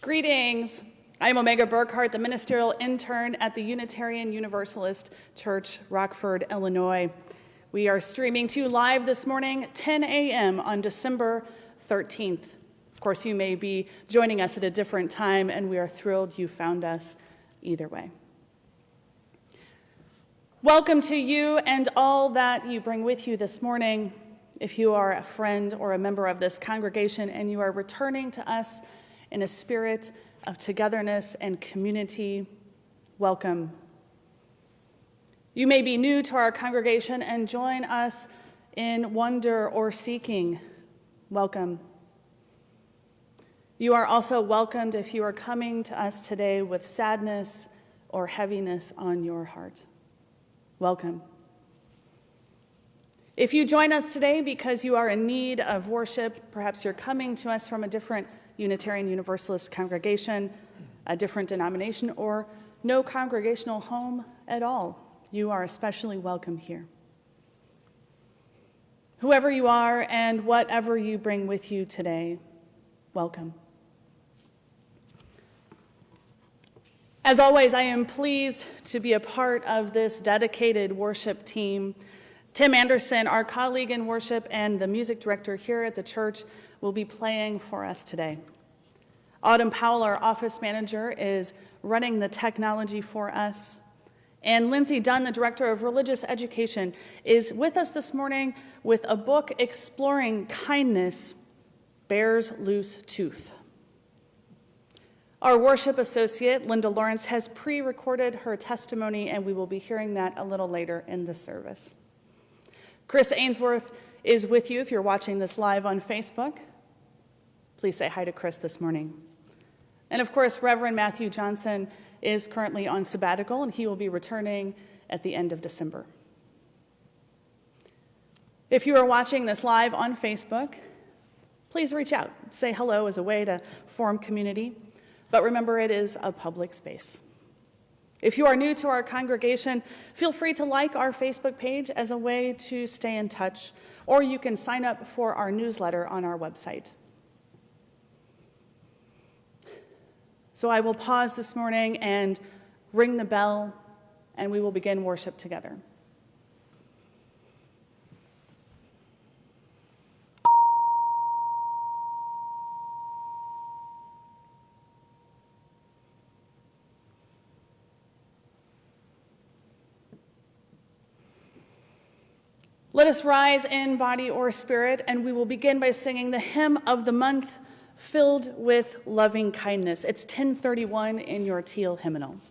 Greetings. I am Omega Burckhardt, the ministerial intern at the Unitarian Universalist Church, Rockford, Illinois. We are streaming to you live this morning, 10 a.m. on December 13th. Of course, you may be joining us at a different time, and we are thrilled you found us either way. Welcome to you and all that you bring with you this morning. If you are a friend or a member of this congregation and you are returning to us in a spirit of togetherness and community, welcome. You may be new to our congregation and join us in wonder or seeking. Welcome. You are also welcomed if you are coming to us today with sadness or heaviness on your heart. Welcome. If you join us today because you are in need of worship, perhaps you're coming to us from a different Unitarian Universalist congregation, a different denomination, or no congregational home at all, you are especially welcome here. Whoever you are and whatever you bring with you today, welcome. As always, I am pleased to be a part of this dedicated worship team. Tim Anderson, our colleague in worship and the music director here at the church, will be playing for us today. Autumn Powell, our office manager, is running the technology for us. And Lindsay Dunn, the director of religious education, is with us this morning with a book exploring kindness, Bear's Loose Tooth. Our worship associate, Linda Lawrence, has pre-recorded her testimony, and we will be hearing that a little later in the service. Chris Ainsworth is with you if you're watching this live on Facebook. Please say hi to Chris this morning. And of course, Reverend Matthew Johnson is currently on sabbatical, and he will be returning at the end of December. If you are watching this live on Facebook, please reach out. Say hello as a way to form community. But remember, it is a public space. If you are new to our congregation, feel free to like our Facebook page as a way to stay in touch, or you can sign up for our newsletter on our website. So I will pause this morning and ring the bell, and we will begin worship together. Let us rise in body or spirit, and we will begin by singing the hymn of the month, Filled with Loving Kindness. It's 1031 in your teal hymnal.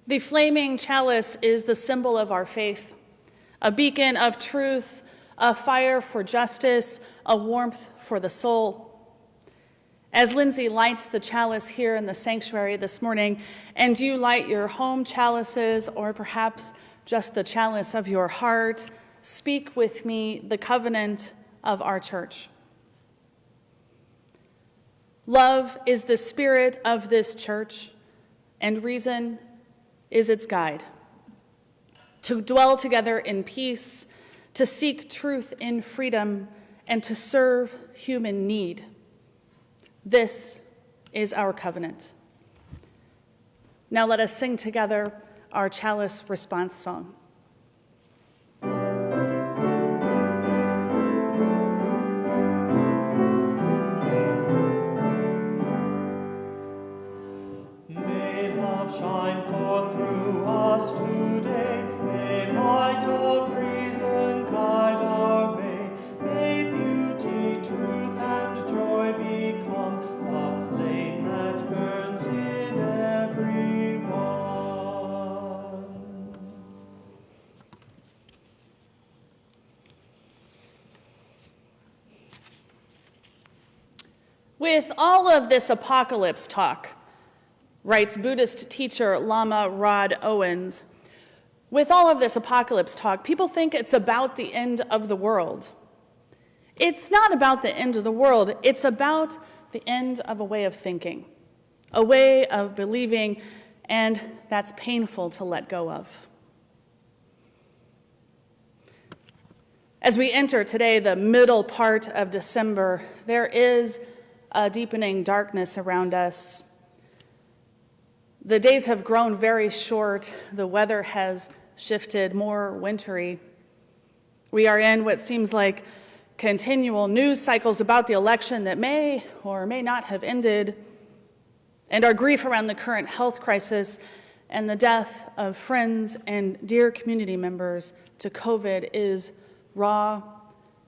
The flaming chalice is the symbol of our faith, a beacon of truth, a fire for justice, a warmth for the soul. As Lindsay lights the chalice here in the sanctuary this morning, and you light your home chalices, or perhaps just the chalice of your heart, speak with me the covenant of our church. Love is the spirit of this church, and reason is its guide. To dwell together in peace, to seek truth in freedom, and to serve human need. This is our covenant. Now let us sing together our chalice response song. With all of this apocalypse talk, writes Buddhist teacher Lama Rod Owens, with all of this apocalypse talk, people think it's about the end of the world. It's not about the end of the world. It's about the end of a way of thinking, a way of believing, and that's painful to let go of. As we enter today, the middle part of December, there is a deepening darkness around us. The days have grown very short. The weather has shifted more wintry. We are in what seems like continual news cycles about the election that may or may not have ended, and our grief around the current health crisis and the death of friends and dear community members to COVID is raw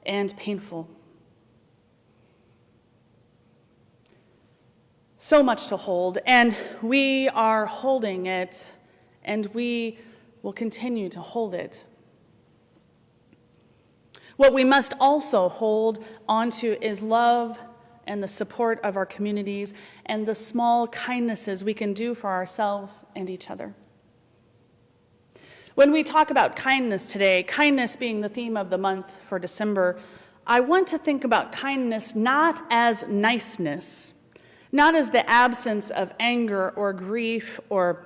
and painful. So much to hold, and we are holding it, and we will continue to hold it. What we must also hold onto is love and the support of our communities and the small kindnesses we can do for ourselves and each other. When we talk about kindness today, kindness being the theme of the month for December, I want to think about kindness not as niceness, not as the absence of anger or grief or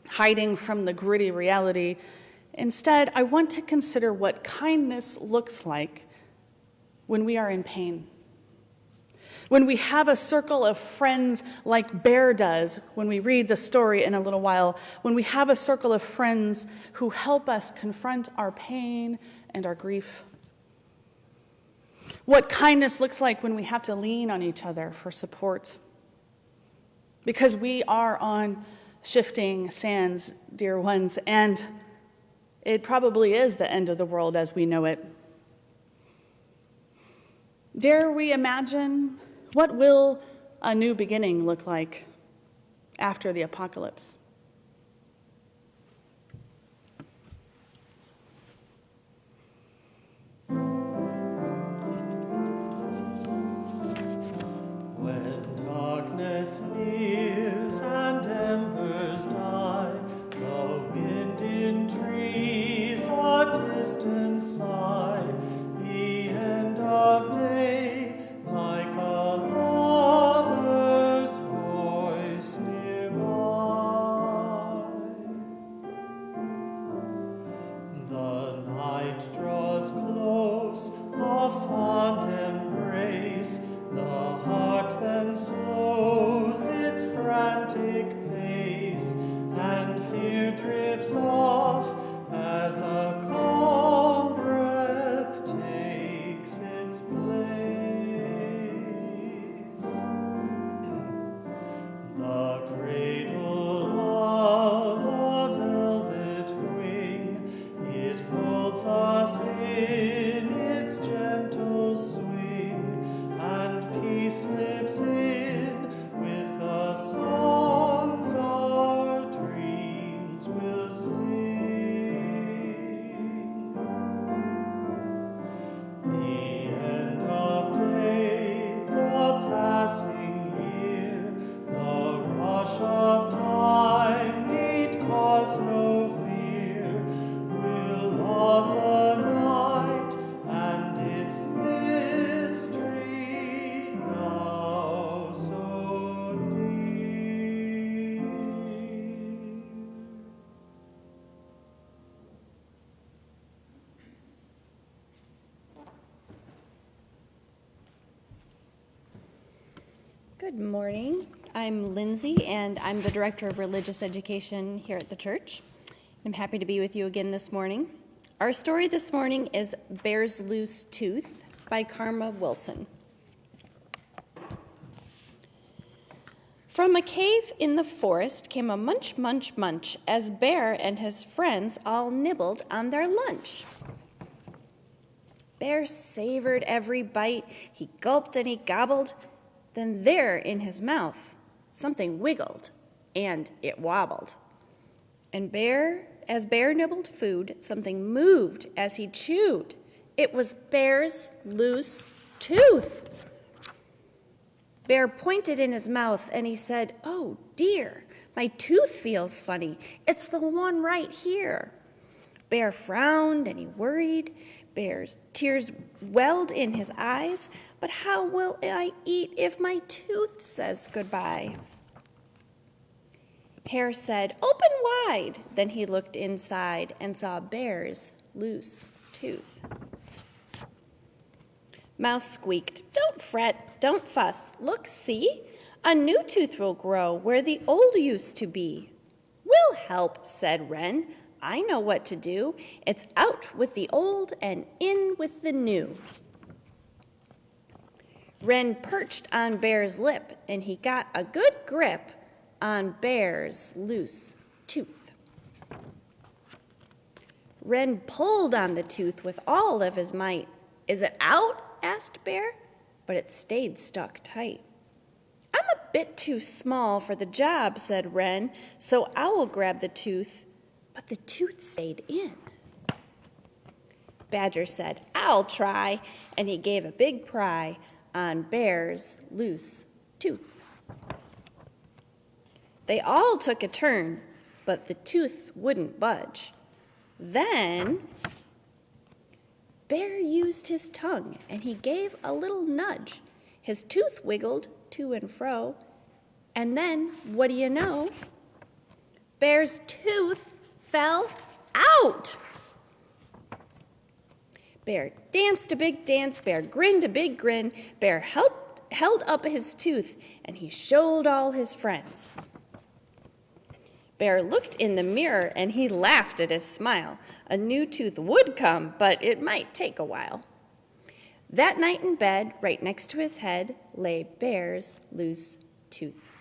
hiding from the gritty reality. Instead, I want to consider what kindness looks like when we are in pain. When we have a circle of friends like Bear does, when we read the story in a little while, when we have a circle of friends who help us confront our pain and our grief. What kindness looks like when we have to lean on each other for support. Because we are on shifting sands, dear ones, and it probably is the end of the world as we know it. Dare we imagine what will a new beginning look like after the apocalypse? When darkness nears and embers die, the wind in trees a distant sigh, the end of day like a lover's voice nearby. The night draws close, a fond embrace, the heart then slows its frantic pace, and fear drifts off as a calm breath takes its place. The cradle of a velvet wing, it holds us in its gentle swing, and peace slips in with the songs our dreams will sing. The end of day, the passing year, the rush of time need cause no fear. We'll love the night and its mystery now so near. Good morning. I'm Lindsay, and I'm the Director of Religious Education here at the church. I'm happy to be with you again this morning. Our story this morning is Bear's Loose Tooth by Karma Wilson. From a cave in the forest came a munch, munch, munch, as Bear and his friends all nibbled on their lunch. Bear savored every bite. He gulped and he gobbled. Then there in his mouth, something wiggled and it wobbled. And as Bear nibbled food, something moved as he chewed. It was Bear's loose tooth. Bear pointed in his mouth and he said, "Oh dear, my tooth feels funny. It's the one right here." Bear frowned and he worried. Bear's tears welled in his eyes. "But how will I eat if my tooth says goodbye?" Hare said, "Open wide." Then he looked inside and saw Bear's loose tooth. Mouse squeaked, "Don't fret, don't fuss. Look, see? A new tooth will grow where the old used to be." "We'll help," said Wren. "I know what to do. It's out with the old and in with the new." Wren perched on Bear's lip, and he got a good grip on Bear's loose tooth. Wren pulled on the tooth with all of his might. "Is it out?" asked Bear, but it stayed stuck tight. "I'm a bit too small for the job," said Wren, "so I will grab the tooth." But the tooth stayed in. Badger said, "I'll try," and he gave a big pry on Bear's loose tooth. They all took a turn, but the tooth wouldn't budge. Then Bear used his tongue, and he gave a little nudge. His tooth wiggled to and fro, and then, what do you know? Bear's tooth fell out. Bear danced a big dance, Bear grinned a big grin, Bear held up his tooth, and he showed all his friends. Bear looked in the mirror, and he laughed at his smile. A new tooth would come, but it might take a while. That night in bed, right next to his head, lay Bear's loose tooth.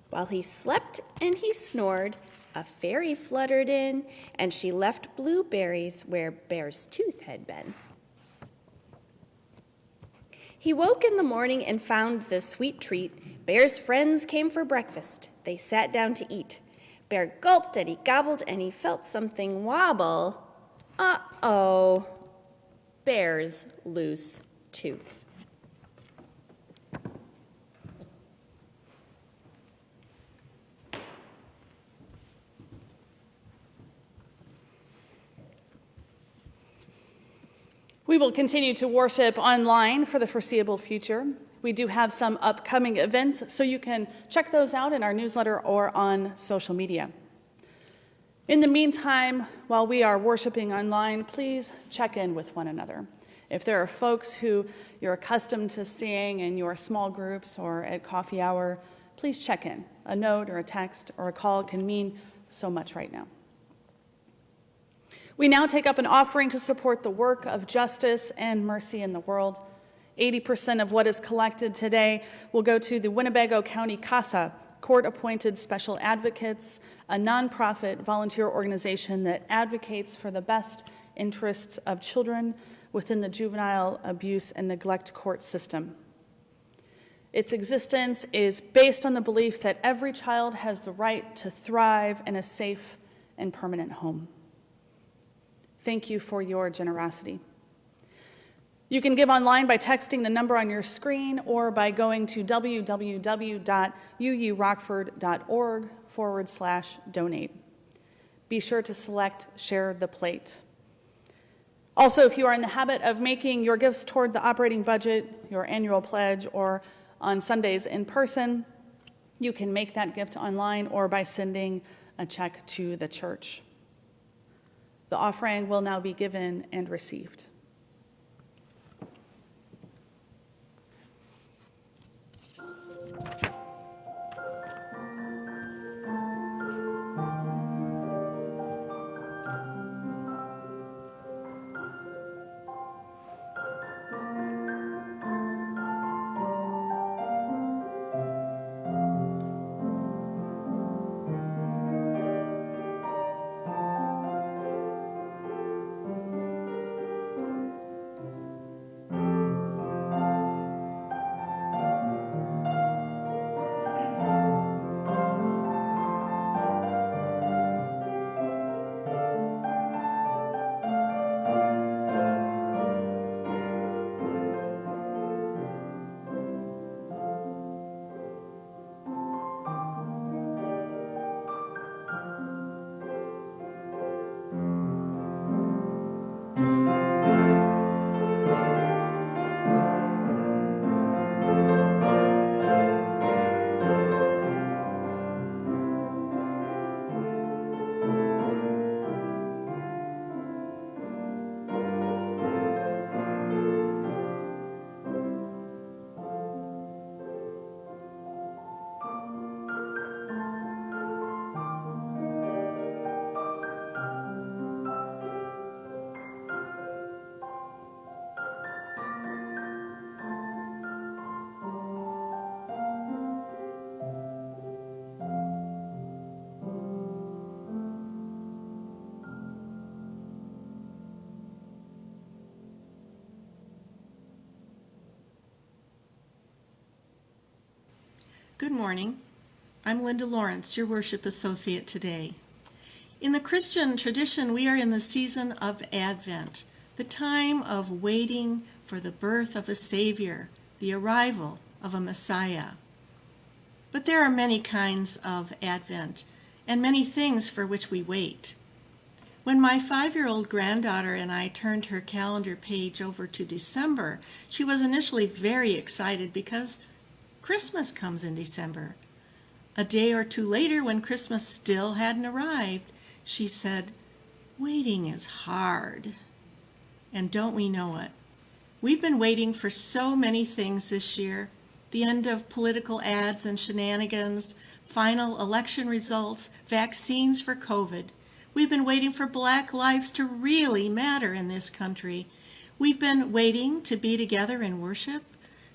While he slept and he snored, a fairy fluttered in, and she left blueberries where Bear's tooth had been. He woke in the morning and found the sweet treat. Bear's friends came for breakfast. They sat down to eat. Bear gulped and he gobbled and he felt something wobble. Uh-oh, Bear's loose tooth. We will continue to worship online for the foreseeable future. We do have some upcoming events, so you can check those out in our newsletter or on social media. In the meantime, while we are worshiping online, please check in with one another. If there are folks who you're accustomed to seeing in your small groups or at coffee hour, please check in. A note or a text or a call can mean so much right now. We now take up an offering to support the work of justice and mercy in the world. 80% of what is collected today will go to the Winnebago County CASA, Court-Appointed Special Advocates, a nonprofit volunteer organization that advocates for the best interests of children within the juvenile abuse and neglect court system. Its existence is based on the belief that every child has the right to thrive in a safe and permanent home. Thank you for your generosity. You can give online by texting the number on your screen or by going to www.uurockford.org/donate. Be sure to select Share the Plate. Also, if you are in the habit of making your gifts toward the operating budget, your annual pledge, or on Sundays in person, you can make that gift online or by sending a check to the church. The offering will now be given and received. Good morning. I'm Linda Lawrence, your worship associate today. In the Christian tradition, we are in the season of Advent, the time of waiting for the birth of a Savior, the arrival of a Messiah. But there are many kinds of Advent and many things for which we wait. When my 5-year-old granddaughter and I turned her calendar page over to December, she was initially very excited because Christmas comes in December. A day or two later, when Christmas still hadn't arrived, she said, "Waiting is hard." And don't we know it? We've been waiting for so many things this year. The end of political ads and shenanigans, final election results, vaccines for COVID. We've been waiting for Black lives to really matter in this country. We've been waiting to be together in worship,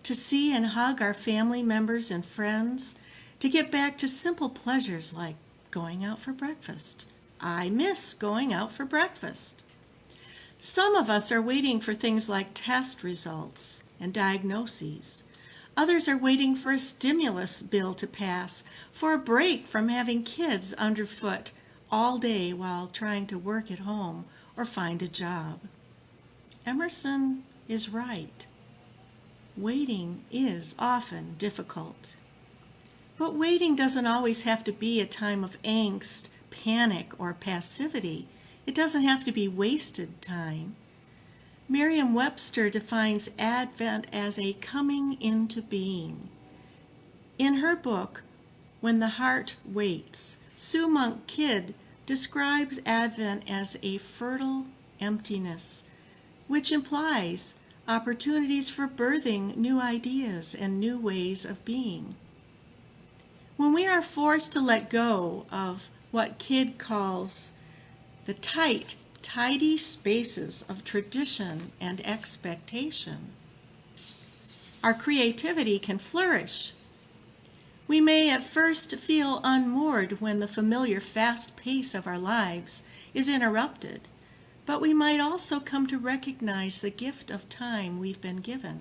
to see and hug our family members and friends, to get back to simple pleasures like going out for breakfast. I miss going out for breakfast. Some of us are waiting for things like test results and diagnoses. Others are waiting for a stimulus bill to pass, for a break from having kids underfoot all day while trying to work at home or find a job. Emerson is right. Waiting is often difficult. But waiting doesn't always have to be a time of angst, panic, or passivity. It doesn't have to be wasted time. Merriam-Webster defines Advent as a coming into being. In her book, When the Heart Waits, Sue Monk Kidd describes Advent as a fertile emptiness, which implies opportunities for birthing new ideas and new ways of being. When we are forced to let go of what Kidd calls the tight, tidy spaces of tradition and expectation, our creativity can flourish. We may at first feel unmoored when the familiar fast pace of our lives is interrupted, but we might also come to recognize the gift of time we've been given.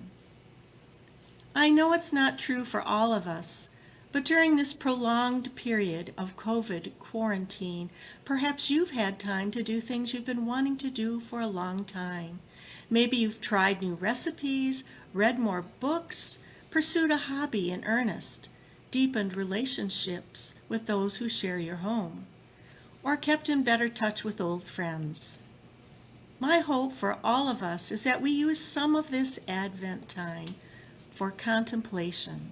I know it's not true for all of us, but during this prolonged period of COVID quarantine, perhaps you've had time to do things you've been wanting to do for a long time. Maybe you've tried new recipes, read more books, pursued a hobby in earnest, deepened relationships with those who share your home, or kept in better touch with old friends. My hope for all of us is that we use some of this Advent time for contemplation,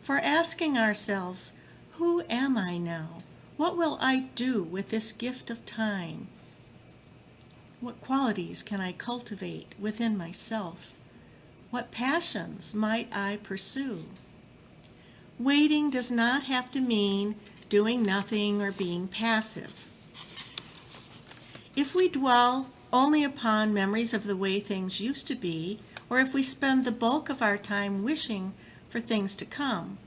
for asking ourselves, who am I now? What will I do with this gift of time? What qualities can I cultivate within myself? What passions might I pursue? Waiting does not have to mean doing nothing or being passive. If we dwell only upon memories of the way things used to be, or if we spend the bulk of our time wishing for things to come,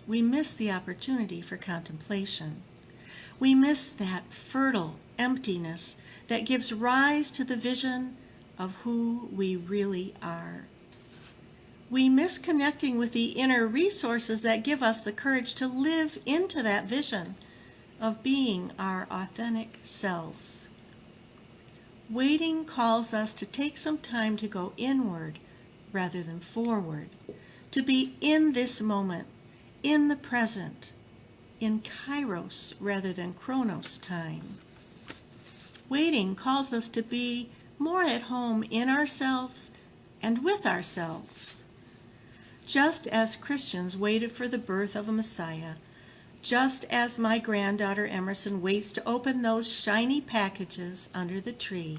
we miss the opportunity for contemplation. We miss that fertile emptiness that gives rise to the vision of who we really are. We miss connecting with the inner resources that give us the courage to live into that vision of being our authentic selves. Waiting calls us to take some time to go inward rather than forward, to be in this moment, in the present, in kairos rather than chronos time. Waiting calls us to be more at home in ourselves and with ourselves. Just as Christians waited for the birth of a Messiah, just as my granddaughter Emerson waits to open those shiny packages under the tree,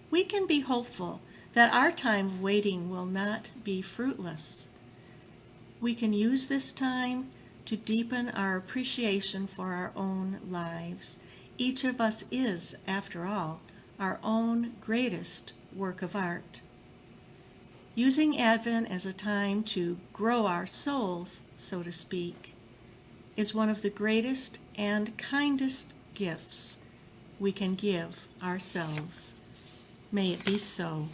we can be hopeful that our time of waiting will not be fruitless. We can use this time to deepen our appreciation for our own lives. Each of us is, after all, our own greatest work of art. Using Advent as a time to grow our souls, so to speak, is one of the greatest and kindest gifts we can give ourselves. May it be so.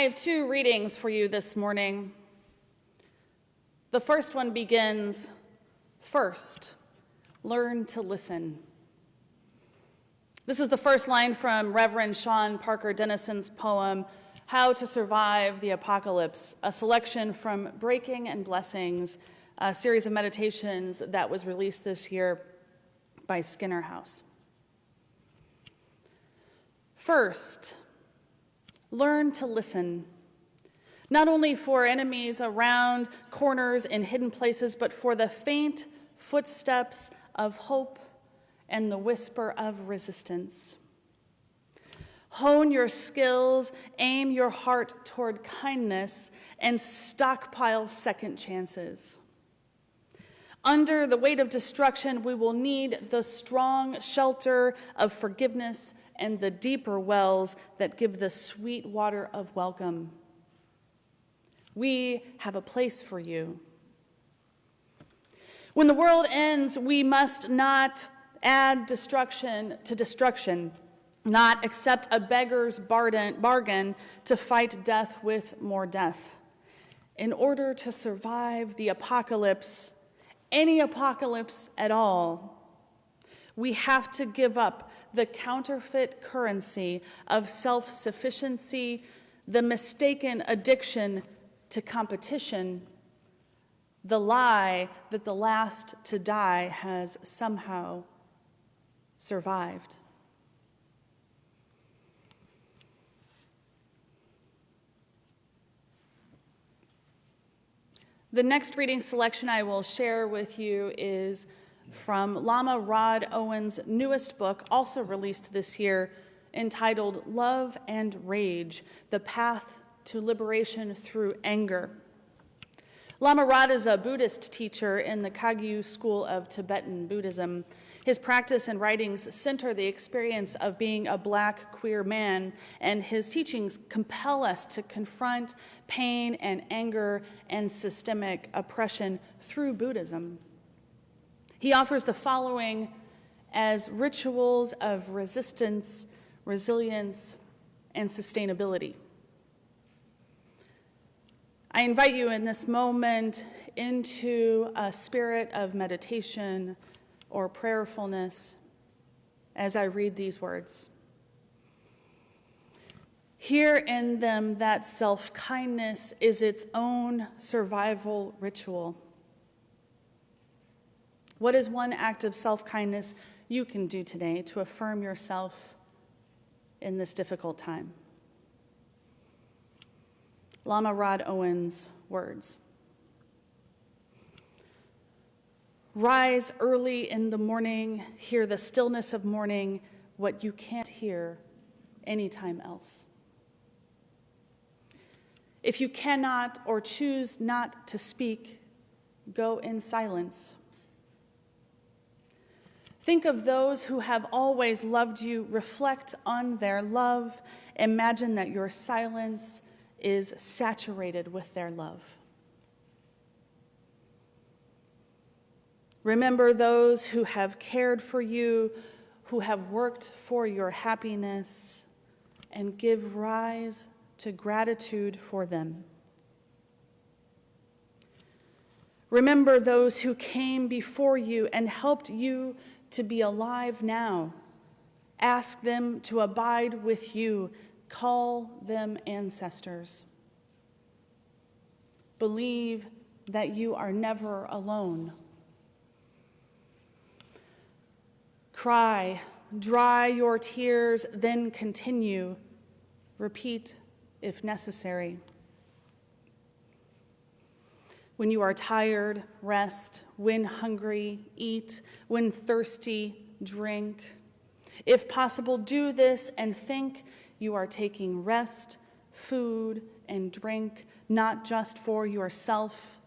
have two readings for you this morning. The first one begins, "First, learn to listen." This is the first line from Reverend Sean Parker Dennison's poem, "How to Survive the Apocalypse," a selection from Breaking and Blessings, a series of meditations that was released this year by Skinner House. First, learn to listen, not only for enemies around corners and hidden places, but for the faint footsteps of hope and the whisper of resistance. Hone your skills, aim your heart toward kindness, and stockpile second chances. Under the weight of destruction, we will need the strong shelter of forgiveness and the deeper wells that give the sweet water of welcome. We have a place for you. When the world ends, we must not add destruction to destruction, not accept a beggar's bargain to fight death with more death. In order to survive the apocalypse, any apocalypse at all, we have to give up the counterfeit currency of self-sufficiency, the mistaken addiction to competition, the lie that the last to die has somehow survived. The next reading selection I will share with you is from Lama Rod Owen's newest book, also released this year, entitled Love and Rage, The Path to Liberation Through Anger. Lama Rod is a Buddhist teacher in the Kagyu school of Tibetan Buddhism. His practice and writings center the experience of being a Black queer man, and his teachings compel us to confront pain and anger and systemic oppression through Buddhism. He offers the following as rituals of resistance, resilience, and sustainability. I invite you in this moment into a spirit of meditation or prayerfulness as I read these words. Hear in them that self-kindness is its own survival ritual. What is one act of self-kindness you can do today to affirm yourself in this difficult time? Lama Rod Owen's words. Rise early in the morning, hear the stillness of morning, what you can't hear anytime else. If you cannot or choose not to speak, go in silence. Think of those who have always loved you, reflect on their love, imagine that your silence is saturated with their love. Remember those who have cared for you, who have worked for your happiness, and give rise to gratitude for them. Remember those who came before you and helped you to be alive now. Ask them to abide with you. Call them ancestors. Believe that you are never alone. Cry, dry your tears, then continue. Repeat if necessary. When you are tired, rest. When hungry, eat. When thirsty, drink. If possible, do this and think you are taking rest, food, and drink, not just for yourself,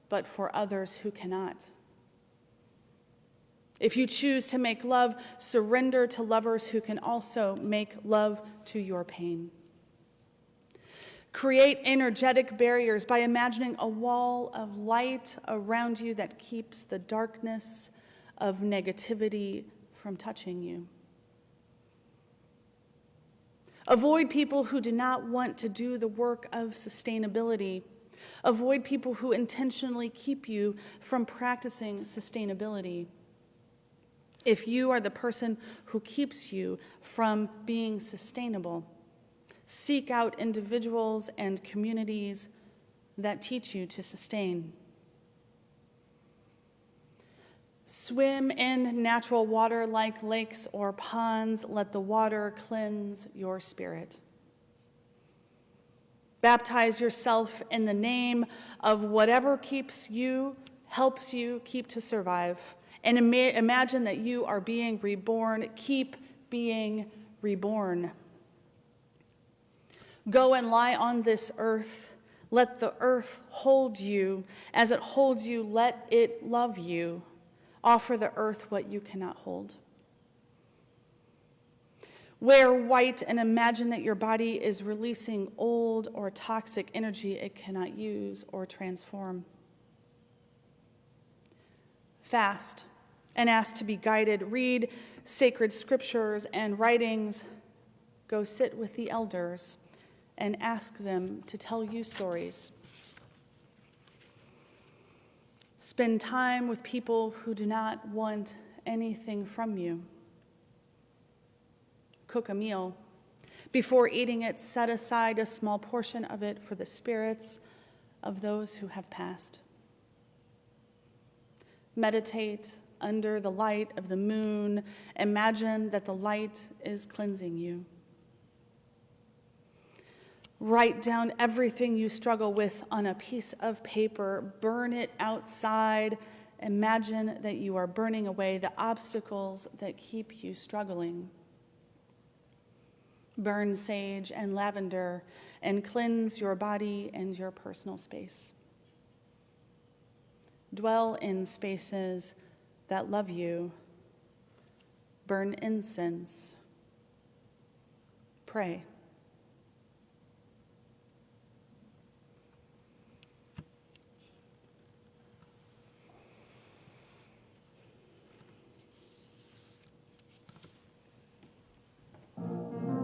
but for others who cannot. If you choose to make love, surrender to lovers who can also make love to your pain. Create energetic barriers by imagining a wall of light around you that keeps the darkness of negativity from touching you. Avoid people who do not want to do the work of sustainability. Avoid people who intentionally keep you from practicing sustainability. If you are the person who keeps you from being sustainable, seek out individuals and communities that teach you to sustain. Swim in natural water like lakes or ponds. Let the water cleanse your spirit. Baptize yourself in the name of whatever helps you keep to survive. And imagine that you are being reborn. Keep being reborn. Go and lie on this earth. Let the earth hold you. As it holds you, let it love you. Offer the earth what you cannot hold. Wear white and imagine that your body is releasing old or toxic energy it cannot use or transform. Fast and ask to be guided. Read sacred scriptures and writings. Go sit with the elders and ask them to tell you stories. Spend time with people who do not want anything from you. Cook a meal. Before eating it, set aside a small portion of it for the spirits of those who have passed. Meditate under the light of the moon. Imagine that the light is cleansing you. Write down everything you struggle with on a piece of paper. Burn it outside. Imagine that you are burning away the obstacles that keep you struggling. Burn sage and lavender and cleanse your body and your personal space. Dwell in spaces that love you. Burn incense. Pray.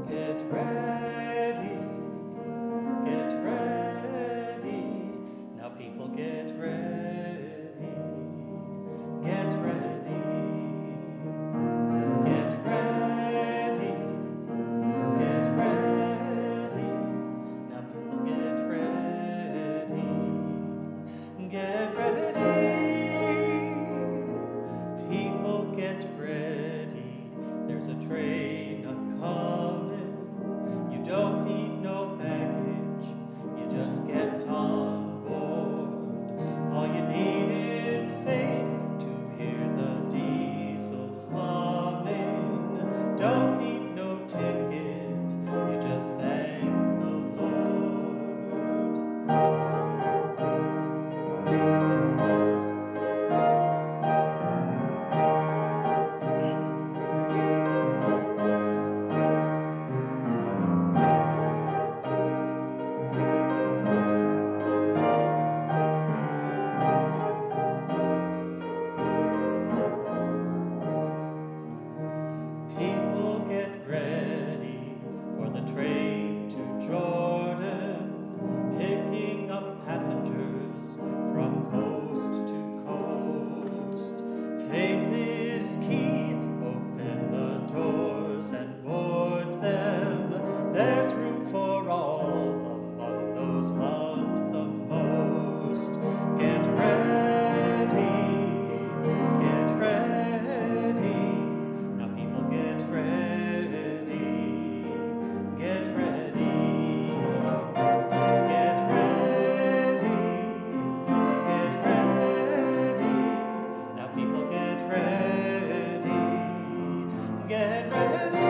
Get ready, get ready. Now people get ready, get ready, get ready, get ready. Now people get ready, get ready. People get ready. There's a train a-coming. You don't need no baggage. You just get on board. All you need is faith to hear the diesels humming. Don't need no ticket. You just thank the Lord. People get ready for the train to Jordan, picking up passengers from coast to coast. Faith is key, open the doors and board them. There's room for all among those loved the most. Get ready, get ready. Now people get ready, get ready, get ready, get ready. Now people get ready, get ready.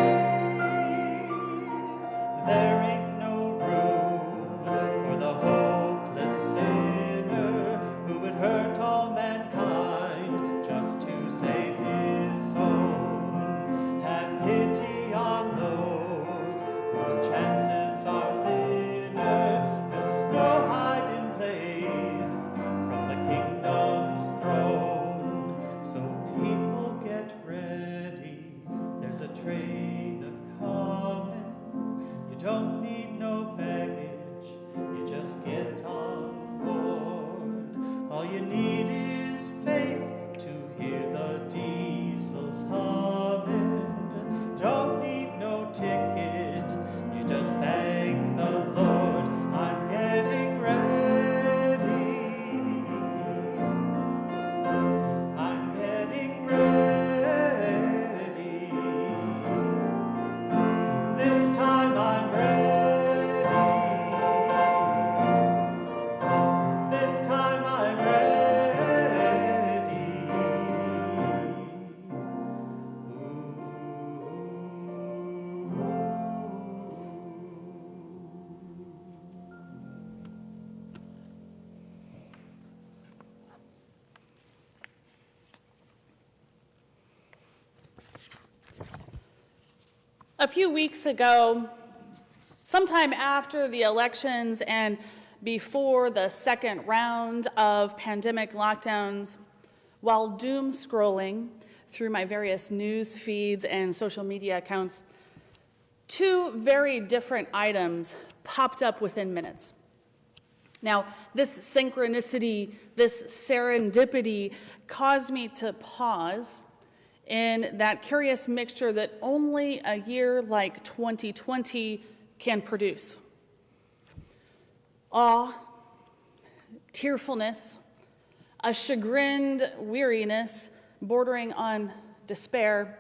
There ain't no room for the hopeless sinner who would hurt all mankind just to save his own. Have pity on those whose chances are thinner, 'cause there's no hiding place from the kingdom's throne. So people get ready. There's a train a-coming. don't need no baggage, you just get on board. All you need is faith to hear the diesels humming. Don't need no ticket, you just thank the Lord. I'm getting ready. I'm getting ready. This time I'm ready. This time I'm ready. A few weeks ago, sometime after the elections and before the second round of pandemic lockdowns, while doom scrolling through my various news feeds and social media accounts, two very different items popped up within minutes. Now, this synchronicity, this serendipity caused me to pause in that curious mixture that only a year like 2020 can produce. Awe, tearfulness, a chagrined weariness bordering on despair,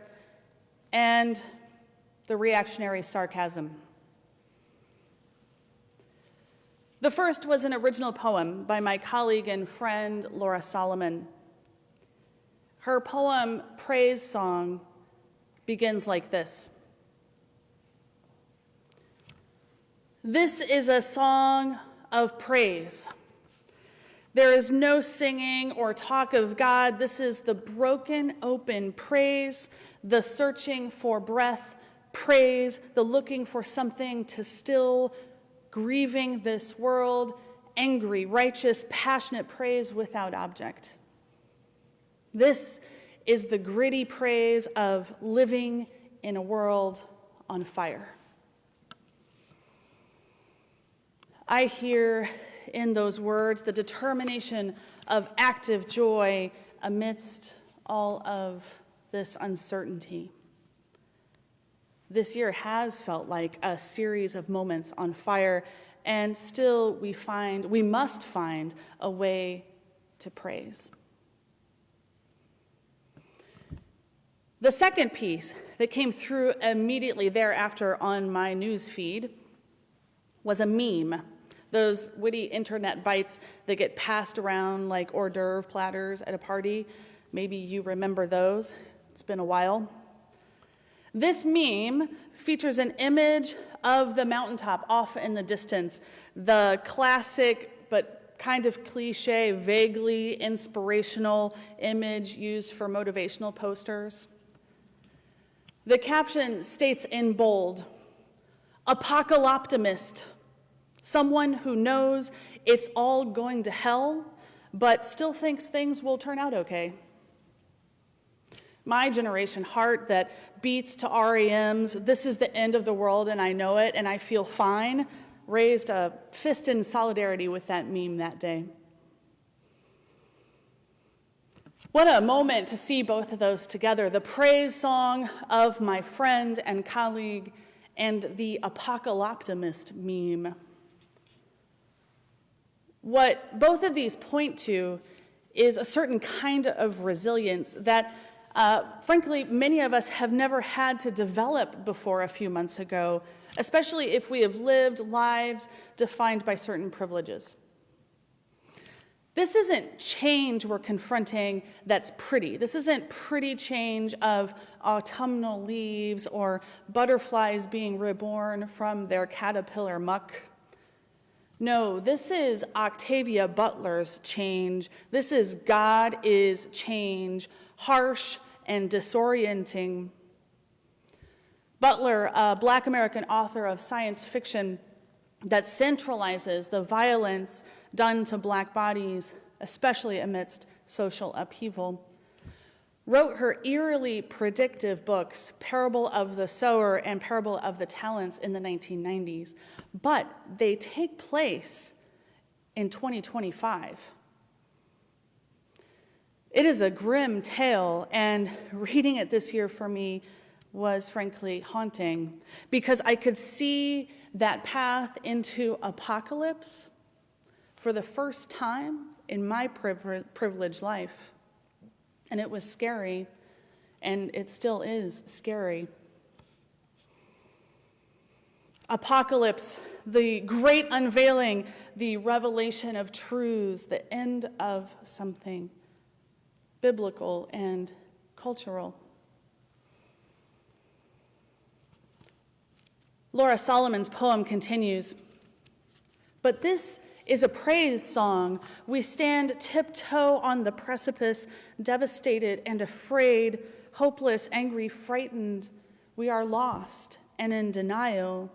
and the reactionary sarcasm. The first was an original poem by my colleague and friend, Laura Solomon. Her poem, Praise Song, begins like this. This is a song of praise. There is no singing or talk of God. This is the broken open praise, the searching for breath praise, the looking for something to still grieving this world, angry, righteous, passionate praise without object. This is the gritty praise of living in a world on fire. I hear in those words the determination of active joy amidst all of this uncertainty. This year has felt like a series of moments on fire, and still we must find a way to praise. The second piece that came through immediately thereafter on my news feed was a meme, those witty internet bites that get passed around like hors d'oeuvre platters at a party. Maybe you remember those. It's been a while. This meme features an image of the mountaintop off in the distance, the classic but kind of cliche, vaguely inspirational image used for motivational posters. The caption states in bold, Apocaloptimist, someone who knows it's all going to hell, but still thinks things will turn out okay. My generation heart that beats to REM's, this is the end of the world and I know it and I feel fine, raised a fist in solidarity with that meme that day. What a moment to see both of those together, the praise song of my friend and colleague and the Apocaloptimist meme. What both of these point to is a certain kind of resilience that, frankly, many of us have never had to develop before a few months ago, especially if we have lived lives defined by certain privileges. This isn't change we're confronting that's pretty. This isn't pretty change of autumnal leaves or butterflies being reborn from their caterpillar muck. No, this is Octavia Butler's change. This is God is change, harsh and disorienting. Butler, a Black American author of science fiction that centralizes the violence done to Black bodies, especially amidst social upheaval, wrote her eerily predictive books, Parable of the Sower and Parable of the Talents, in the 1990s, but they take place in 2025. It is a grim tale, and reading it this year for me was frankly haunting, because I could see that path into apocalypse for the first time in my privileged life. And it was scary, and it still is scary. Apocalypse, the great unveiling, the revelation of truths, the end of something biblical and cultural. Laura Solomon's poem continues, "But this is a praise song. We stand tiptoe on the precipice, devastated and afraid, hopeless, angry, frightened. We are lost and in denial.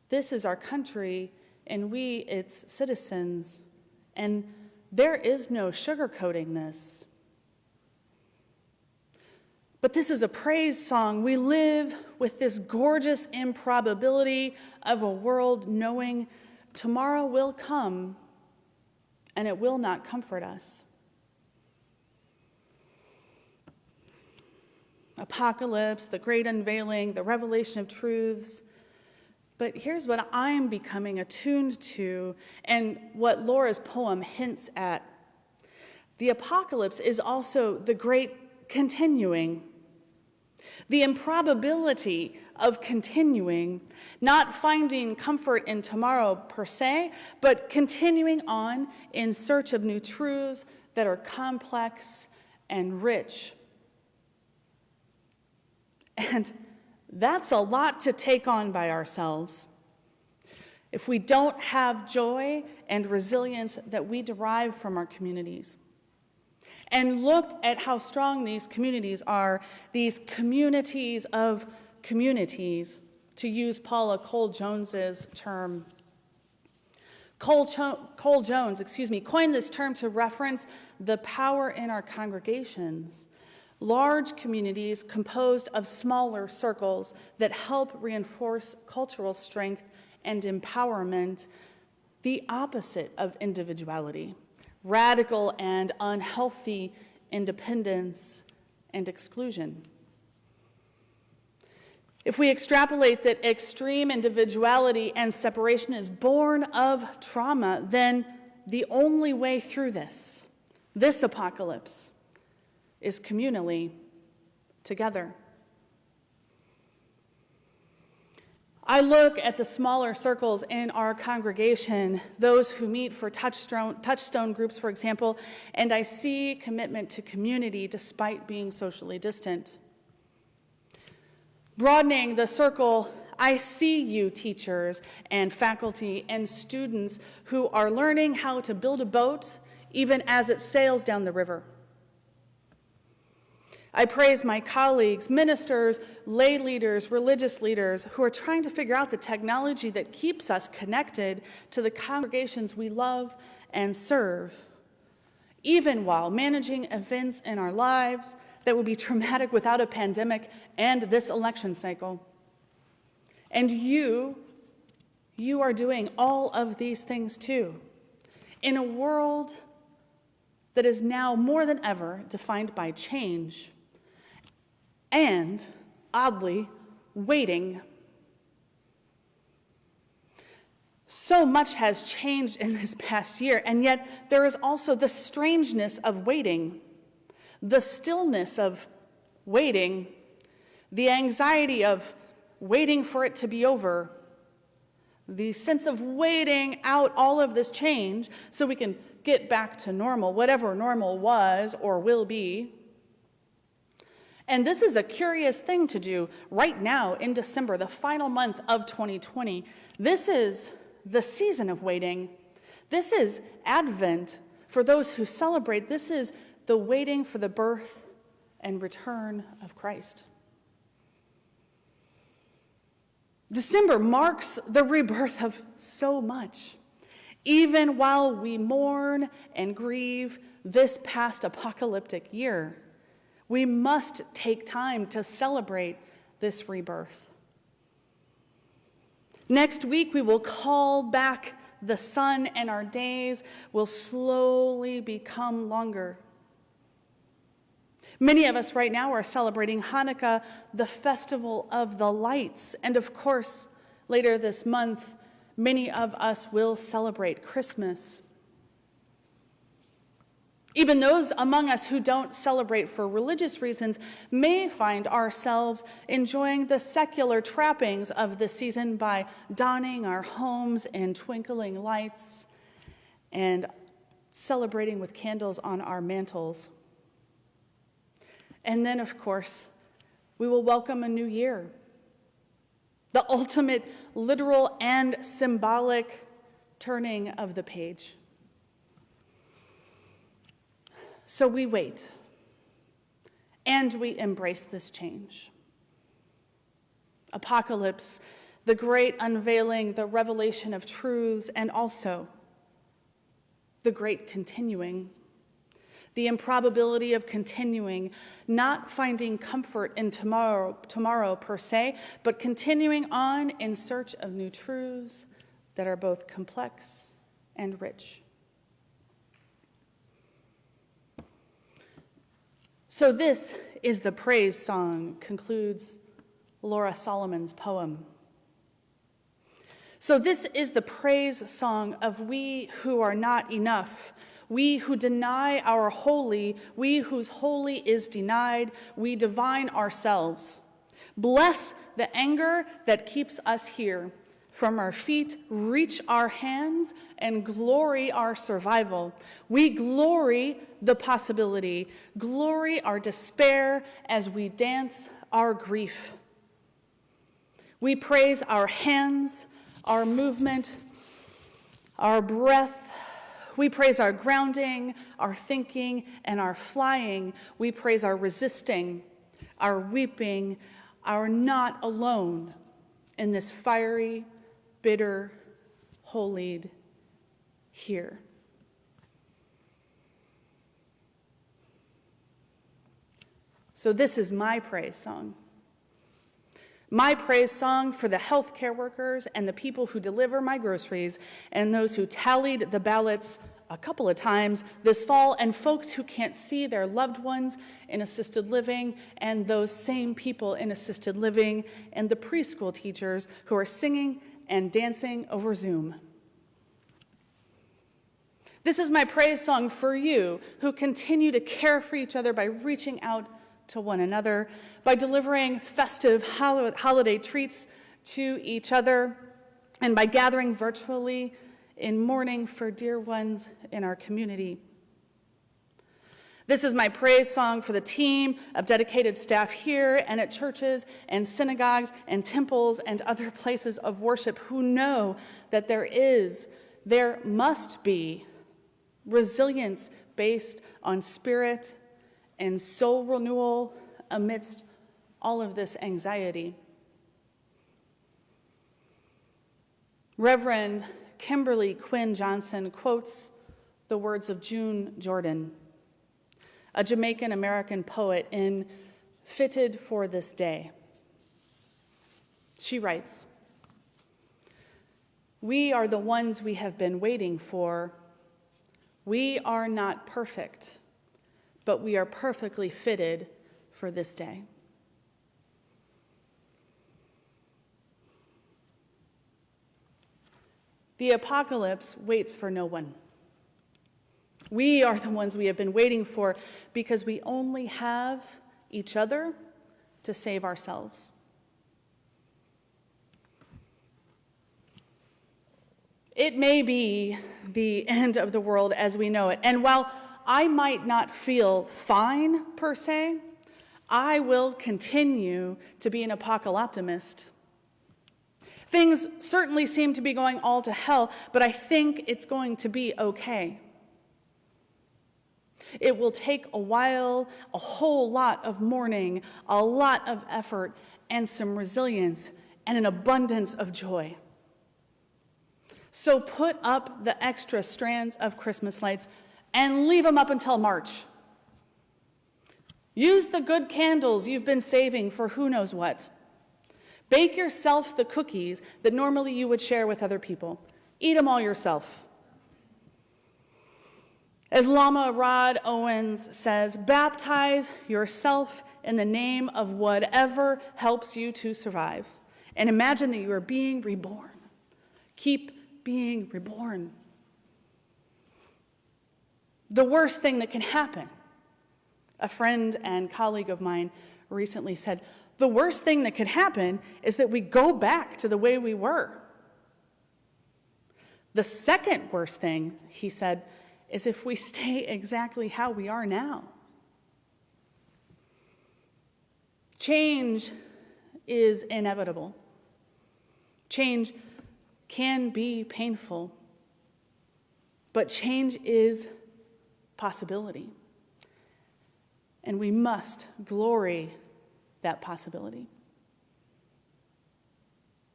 This is our country, and we its citizens, and there is no sugarcoating this. But this is a praise song. We live with this gorgeous improbability of a world knowing tomorrow will come, and it will not comfort us." Apocalypse, the great unveiling, the revelation of truths. But here's what I'm becoming attuned to, and what Laura's poem hints at. The apocalypse is also the great continuing. The improbability of continuing, not finding comfort in tomorrow per se, but continuing on in search of new truths that are complex and rich. And that's a lot to take on by ourselves. If we don't have joy and resilience that we derive from our communities. And look at how strong these communities are, these communities of communities, to use Paula Cole-Jones's term. Cole-Jones, coined this term to reference the power in our congregations. Large communities composed of smaller circles that help reinforce cultural strength and empowerment, the opposite of individuality. Radical and unhealthy independence and exclusion. If we extrapolate that extreme individuality and separation is born of trauma, then the only way through this apocalypse, is communally together. I look at the smaller circles in our congregation, those who meet for touchstone groups, for example, and I see commitment to community despite being socially distant. Broadening the circle, I see you teachers and faculty and students who are learning how to build a boat even as it sails down the river. I praise my colleagues, ministers, lay leaders, religious leaders who are trying to figure out the technology that keeps us connected to the congregations we love and serve, even while managing events in our lives that would be traumatic without a pandemic and this election cycle. And you are doing all of these things too, in a world that is now more than ever defined by change and, oddly, waiting. So much has changed in this past year, and yet there is also the strangeness of waiting, the stillness of waiting, the anxiety of waiting for it to be over, the sense of waiting out all of this change so we can get back to normal, whatever normal was or will be. And this is a curious thing to do right now in December, the final month of 2020. This is the season of waiting. This is Advent for those who celebrate. This is the waiting for the birth and return of Christ. December marks the rebirth of so much. Even while we mourn and grieve this past apocalyptic year, We must take time to celebrate this rebirth. Next week, we will call back the sun, and our days will slowly become longer. Many of us right now are celebrating Hanukkah, the festival of the lights. And of course, later this month, many of us will celebrate Christmas. Even those among us who don't celebrate for religious reasons may find ourselves enjoying the secular trappings of the season by donning our homes in twinkling lights and celebrating with candles on our mantles. And then, of course, we will welcome a new year. The ultimate literal and symbolic turning of the page. So we wait, and we embrace this change. Apocalypse, the great unveiling, the revelation of truths, and also the great continuing. The improbability of continuing, not finding comfort in tomorrow per se, but continuing on in search of new truths that are both complex and rich. So this is the praise song, concludes Laura Solomon's poem. So this is the praise song of we who are not enough, we who deny our holy, we whose holy is denied, we divine ourselves. Bless the anger that keeps us here. From our feet, reach our hands, and glory our survival. We glory the possibility, glory our despair as we dance our grief. We praise our hands, our movement, our breath. We praise our grounding, our thinking, and our flying. We praise our resisting, our weeping, our not alone in this fiery, bitter, holied here. So this is my praise song. My praise song for the healthcare workers and the people who deliver my groceries and those who tallied the ballots a couple of times this fall and folks who can't see their loved ones in assisted living and those same people in assisted living and the preschool teachers who are singing and dancing over Zoom. This is my praise song for you who continue to care for each other by reaching out to one another, by delivering festive holiday treats to each other, and by gathering virtually in mourning for dear ones in our community. This is my praise song for the team of dedicated staff here and at churches and synagogues and temples and other places of worship who know that there must be resilience based on spirit and soul renewal amidst all of this anxiety. Reverend Kimberly Quinn Johnson quotes the words of June Jordan, a Jamaican-American poet, in Fitted for This Day. She writes, "We are the ones we have been waiting for. We are not perfect, but we are perfectly fitted for this day." The apocalypse waits for no one. We are the ones we have been waiting for because we only have each other to save ourselves. It may be the end of the world as we know it, and while I might not feel fine per se, I will continue to be an Apocaloptimist. Things certainly seem to be going all to hell, but I think it's going to be okay. It will take a while, a whole lot of mourning, a lot of effort, and some resilience, and an abundance of joy. So put up the extra strands of Christmas lights and leave them up until March. Use the good candles you've been saving for who knows what. Bake yourself the cookies that normally you would share with other people. Eat them all yourself. As Lama Rod Owens says, baptize yourself in the name of whatever helps you to survive. And imagine that you are being reborn. Keep being reborn. The worst thing that can happen, a friend and colleague of mine recently said, the worst thing that could happen is that we go back to the way we were. The second worst thing, he said, is if we stay exactly how we are now. Change is inevitable. Change can be painful, but change is possibility. And we must glory that possibility.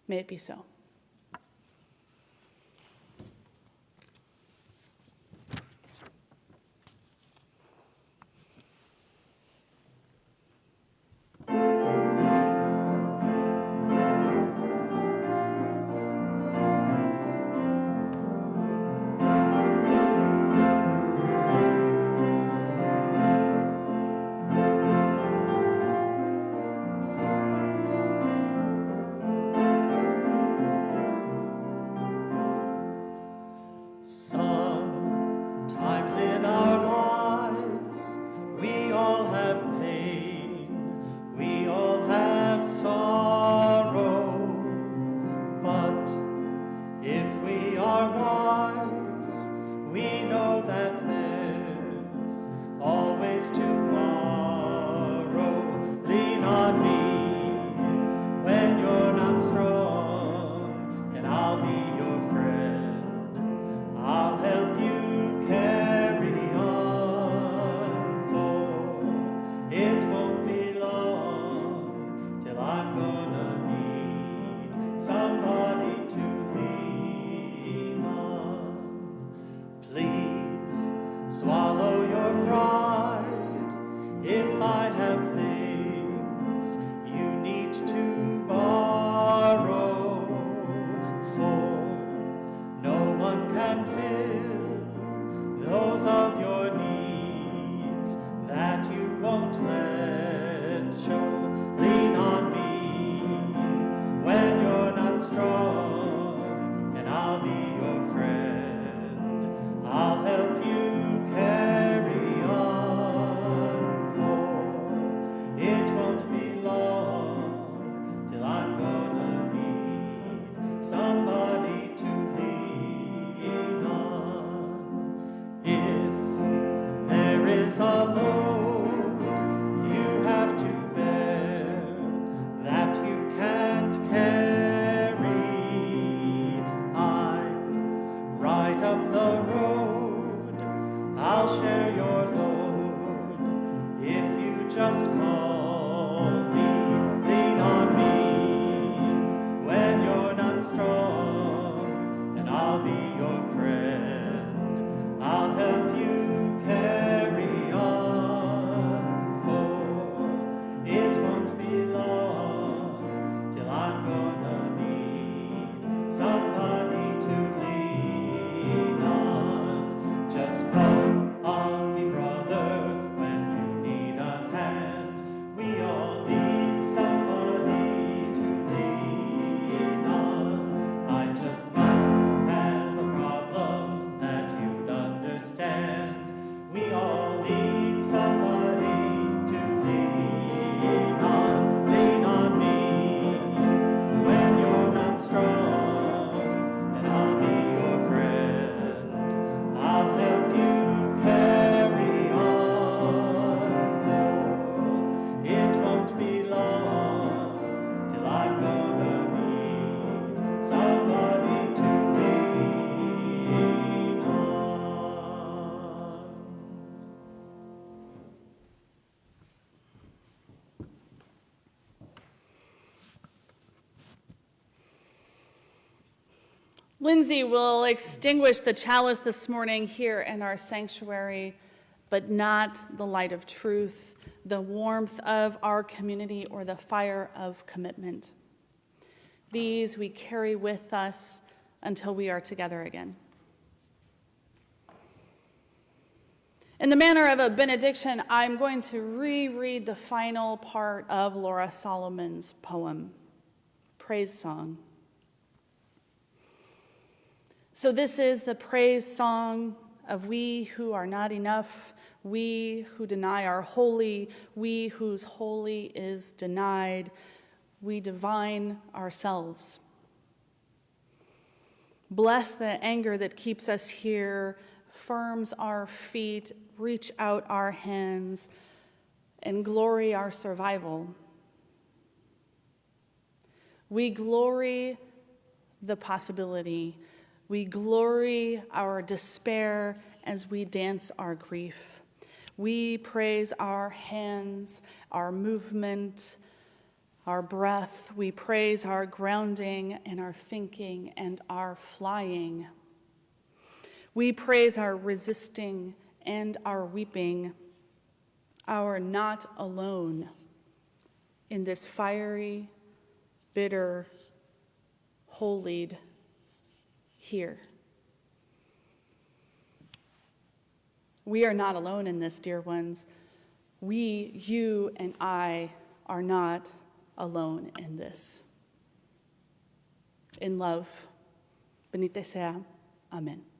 May it be so. Sometimes in our lives, we all have pain, we all have sorrow. But if we are wise, we know that there's always tomorrow. Lean on me when you're not strong, and I'll be your friend. I'll help you carry on, for it won't be long till I'm gonna need somebody to lean on. Please swallow your pride if I have things you need to borrow, for no one can fill those of your needs that you won't let show. Lean on me when you're not strong, and I'll be your friend. I'll help you carry on, for it won't be long till I'm gonna need somebody to lean on. If there is a load you have to bear that you can't carry, I'm right up the road. I'll share your load if you just call me. Lean on me when you're not strong, and I'll be your friend. I'll help you carry on, for it won't be long till I'm gonna need somebody to lean on. Just call on me, brother, when you need a hand. We all need somebody to lean on. I just might have a problem that you'd understand. We all need somebody to lean on. Lean on me when you're not strong, and I'll be your friend. I'll help you carry on, for it won't be long till I'm gonna need somebody to lean on. Lindsay will extinguish the chalice this morning here in our sanctuary but not the light of truth, the warmth of our community, or the fire of commitment. These we carry with us until we are together again. In the manner of a benediction, I'm going to reread the final part of Laura Solomon's poem, Praise Song. So this is the praise song of we who are not enough, we who deny our holy, we whose holy is denied, we divine ourselves. Bless the anger that keeps us here, firms our feet, reach out our hands, and glory our survival. We glory the possibility. We glory our despair as we dance our grief. We praise our hands, our movement, our breath. We praise our grounding and our thinking and our flying. We praise our resisting and our weeping, our not alone in this fiery, bitter, holied here. We are not alone in this, dear ones. We, you, and I are not alone in this. In love, benite sea. Amen.